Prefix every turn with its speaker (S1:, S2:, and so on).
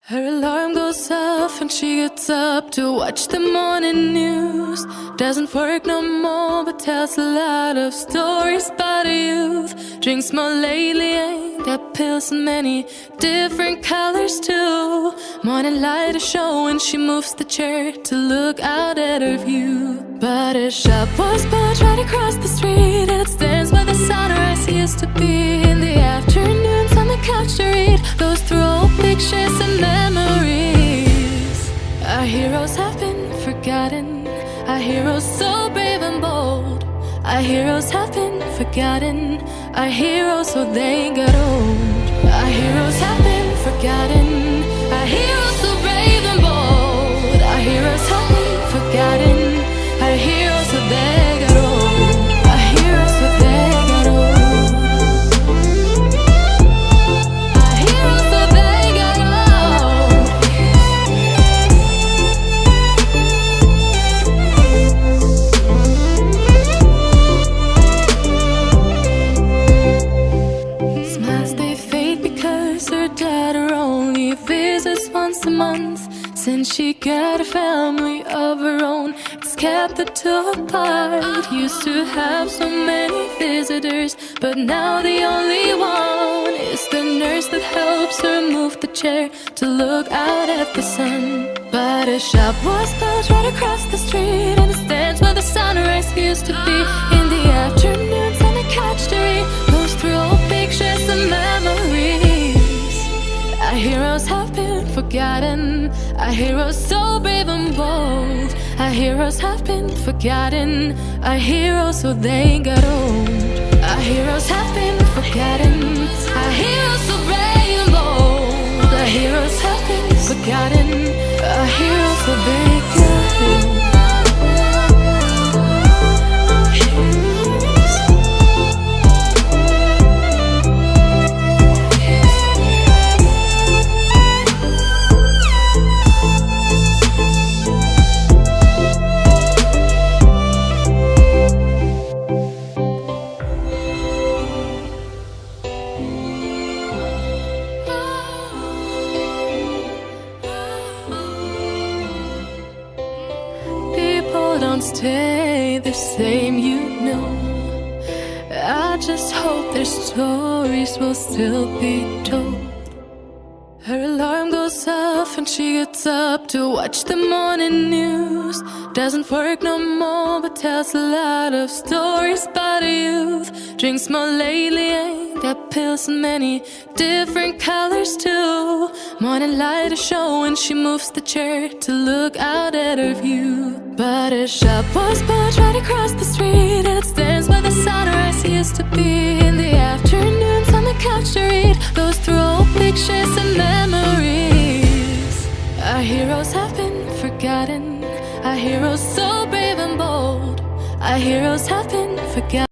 S1: Her alarm goes off and she gets up to watch the morning news. Doesn't work no more but tells a lot of stories about her youth. Drinks more lately, ain't got pills in many different colors too. Morning light is showing, she moves the chair to look out at her view. But her shop was built right across the street, and it stands by the sunrise. Used to be in the afternoons on the couch to read, goes through old pictures and memories. Our heroes have been forgotten, our heroes so brave and bold. Our heroes have been forgotten, our heroes so they got old. Our heroes have been forgotten, our heroes so brave and bold. Our heroes have been forgotten, our heroes so they got old. Our heroes so they got old. Our heroes so they got old. Smiles they fade because her daughter only visits once a month. Since she got a family of her own, it's kept the two apart. Used to have so many visitors, but now the only one is the nurse that helps her move the chair to look out at the sun. But her shop was built right across the street, and it stands where the sunrise used to be. In the afternoons on the couch to read, goes through old pictures and memories. Our heroes have been forgotten, our heroes so brave and bold. Our heroes have been forgotten, our heroes so they got old. Our heroes have been forgotten, our heroes so brave and bold. Our heroes have been forgotten, our heroes so they got old. Don't stay the same, you know. I just hope their stories will still be told. Her alarm goes off and she gets up to watch the morning news. Doesn't work no more but tells a lot of stories about her youth. Drinks more lately, ain't got pills in many different colors too. Morning light is showing, she moves the chair to look out at her view. But her shop was built right across the street, and it stands where the sunrise used to be. In the afternoons on the couch to read, goes through old pictures and memories. Our heroes have been forgotten, our heroes so brave and bold. Our heroes have been forgotten.